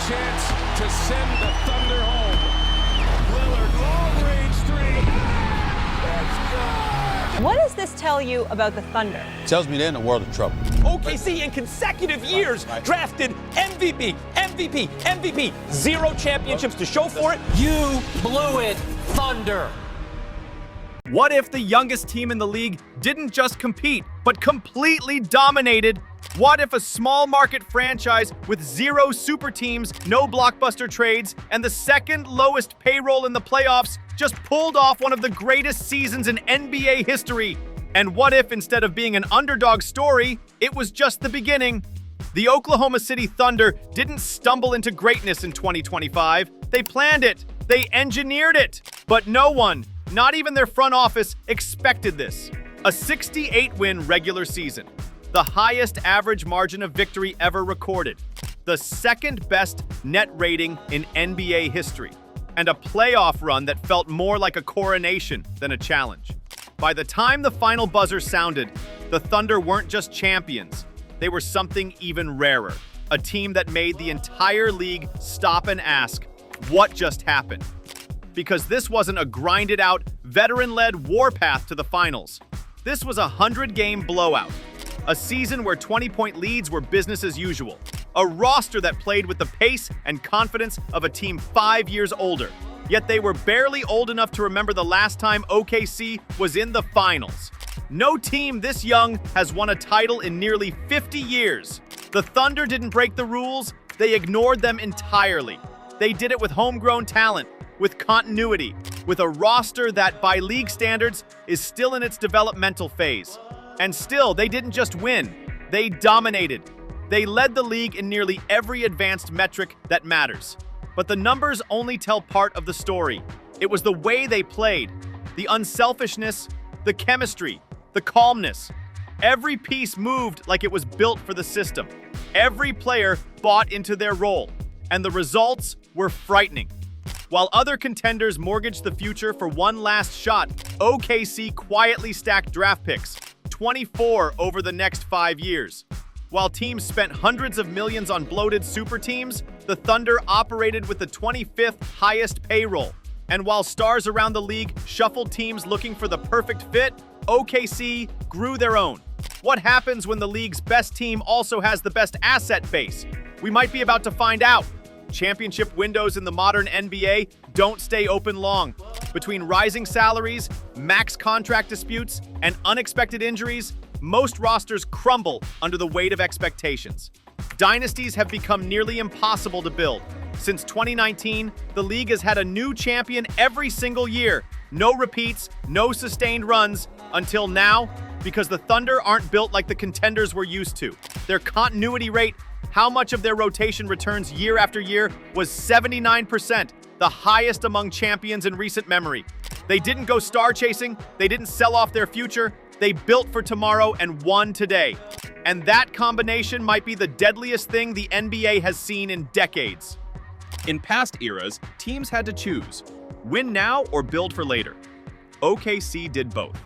chance to send the Thunder home. Lillard, long-range three. It's good! What does this tell you about the Thunder? Tells me they're in a world of trouble. OKC in consecutive years drafted MVP, MVP, MVP. 0 championships to show for it. You blew it, Thunder. What if the youngest team in the league didn't just compete, but completely dominated? What if a small market franchise with 0 super teams, no blockbuster trades, and the second lowest payroll in the playoffs just pulled off one of the greatest seasons in NBA history? And what if instead of being an underdog story, it was just the beginning? The Oklahoma City Thunder didn't stumble into greatness in 2025. They planned it. They engineered it. But no one, not even their front office, expected this. A 68-win regular season, the highest average margin of victory ever recorded, the second best net rating in NBA history, and a playoff run that felt more like a coronation than a challenge. By the time the final buzzer sounded, the Thunder weren't just champions. They were something even rarer, a team that made the entire league stop and ask, what just happened? Because this wasn't a grinded-out, veteran-led warpath to the finals. This was a 100-game blowout, a season where 20-point leads were business as usual, a roster that played with the pace and confidence of a team 5 years older. Yet they were barely old enough to remember the last time OKC was in the finals. No team this young has won a title in nearly 50 years. The Thunder didn't break the rules, they ignored them entirely. They did it with homegrown talent, with continuity, with a roster that, by league standards, is still in its developmental phase. And still, they didn't just win, they dominated. They led the league in nearly every advanced metric that matters. But the numbers only tell part of the story. It was the way they played, the unselfishness, the chemistry, the calmness. Every piece moved like it was built for the system. Every player bought into their role, and the results were frightening. While other contenders mortgaged the future for one last shot, OKC quietly stacked draft picks, 24 over the next 5 years. While teams spent hundreds of millions on bloated super teams, the Thunder operated with the 25th highest payroll. And while stars around the league shuffled teams looking for the perfect fit, OKC grew their own. What happens when the league's best team also has the best asset base? We might be about to find out. Championship windows in the modern NBA don't stay open long. Between rising salaries, max contract disputes, and unexpected injuries, most rosters crumble under the weight of expectations. Dynasties have become nearly impossible to build. Since 2019, the league has had a new champion every single year. No repeats, no sustained runs, until now, because the Thunder aren't built like the contenders we're used to. Their continuity rate, how much of their rotation returns year after year, was 79%, the highest among champions in recent memory. They didn't go star chasing, they didn't sell off their future, they built for tomorrow and won today. And that combination might be the deadliest thing the NBA has seen in decades. In past eras, teams had to choose, win now or build for later. OKC did both.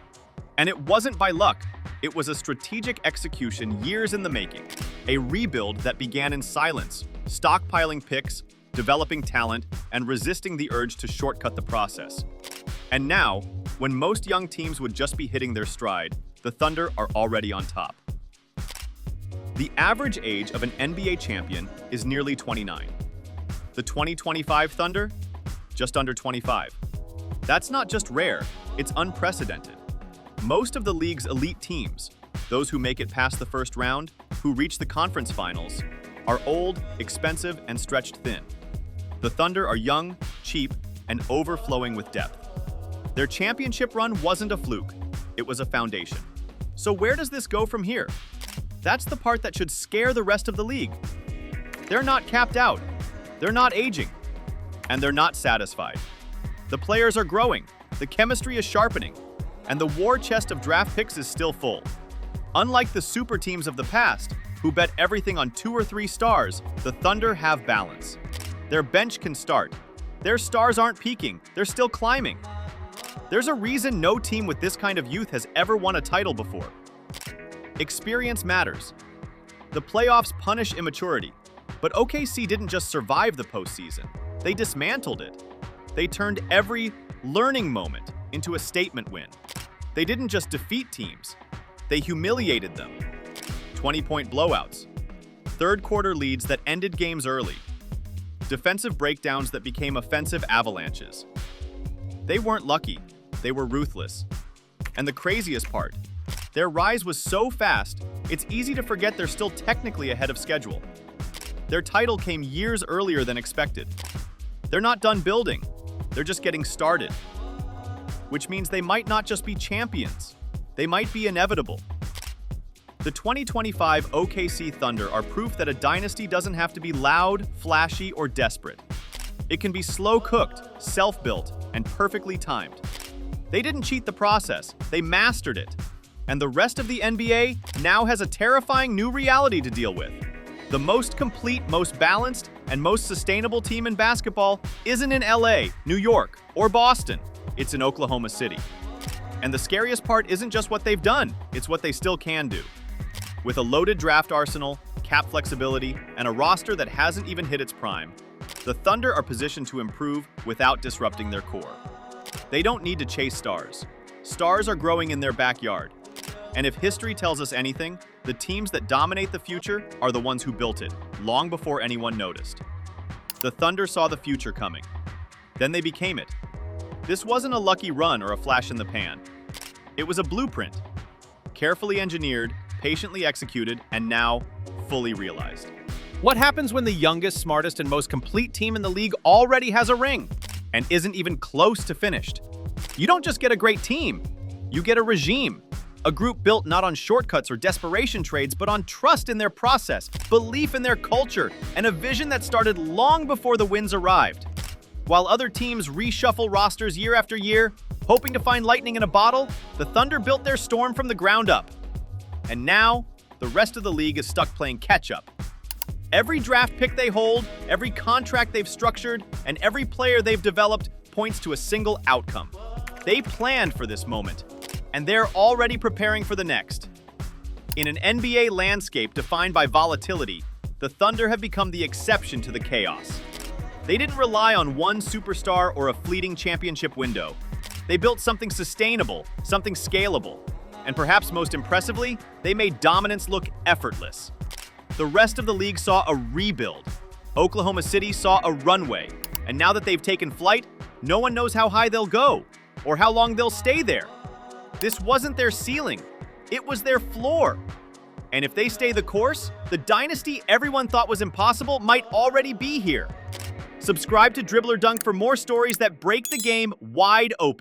And it wasn't by luck. It was a strategic execution years in the making, a rebuild that began in silence, stockpiling picks, developing talent, and resisting the urge to shortcut the process. And now, when most young teams would just be hitting their stride, the Thunder are already on top. The average age of an NBA champion is nearly 29. The 2025 Thunder? Just under 25. That's not just rare, it's unprecedented. Most of the league's elite teams, those who make it past the first round, who reach the conference finals, are old, expensive, and stretched thin. The Thunder are young, cheap, and overflowing with depth. Their championship run wasn't a fluke, it was a foundation. So where does this go from here? That's the part that should scare the rest of the league. They're not capped out, they're not aging, and they're not satisfied. The players are growing, the chemistry is sharpening, and the war chest of draft picks is still full. Unlike the super teams of the past, who bet everything on 2 or 3 stars, the Thunder have balance. Their bench can start. Their stars aren't peaking, they're still climbing. There's a reason no team with this kind of youth has ever won a title before. Experience matters. The playoffs punish immaturity, But OKC didn't just survive the postseason, they dismantled it. They turned every learning moment into a statement win. They didn't just defeat teams, they humiliated them. 20-point blowouts, third-quarter leads that ended games early, defensive breakdowns that became offensive avalanches. They weren't lucky, they were ruthless. And the craziest part, their rise was so fast, it's easy to forget they're still technically ahead of schedule. Their title came years earlier than expected. They're not done building, they're just getting started. Which means they might not just be champions, they might be inevitable. The 2025 OKC Thunder are proof that a dynasty doesn't have to be loud, flashy, or desperate. It can be slow-cooked, self-built, and perfectly timed. They didn't cheat the process, they mastered it. And the rest of the NBA now has a terrifying new reality to deal with. The most complete, most balanced, and most sustainable team in basketball isn't in LA, New York, or Boston. It's in Oklahoma City. And the scariest part isn't just what they've done, it's what they still can do. With a loaded draft arsenal, cap flexibility, and a roster that hasn't even hit its prime, the Thunder are positioned to improve without disrupting their core. They don't need to chase stars. Stars are growing in their backyard. And if history tells us anything, the teams that dominate the future are the ones who built it, long before anyone noticed. The Thunder saw the future coming. Then they became it. This wasn't a lucky run or a flash in the pan. It was a blueprint, carefully engineered, patiently executed, and now fully realized. What happens when the youngest, smartest, and most complete team in the league already has a ring and isn't even close to finished? You don't just get a great team, you get a regime. A group built not on shortcuts or desperation trades, but on trust in their process, belief in their culture, and a vision that started long before the wins arrived. While other teams reshuffle rosters year after year, hoping to find lightning in a bottle, the Thunder built their storm from the ground up. And now, the rest of the league is stuck playing catch-up. Every draft pick they hold, every contract they've structured, and every player they've developed points to a single outcome. They planned for this moment, and they're already preparing for the next. In an NBA landscape defined by volatility, the Thunder have become the exception to the chaos. They didn't rely on one superstar or a fleeting championship window. They built something sustainable, something scalable. And perhaps most impressively, they made dominance look effortless. The rest of the league saw a rebuild. Oklahoma City saw a runway. And now that they've taken flight, no one knows how high they'll go or how long they'll stay there. This wasn't their ceiling, it was their floor. And if they stay the course, the dynasty everyone thought was impossible might already be here. Subscribe to Dribbler Dunk for more stories that break the game wide open.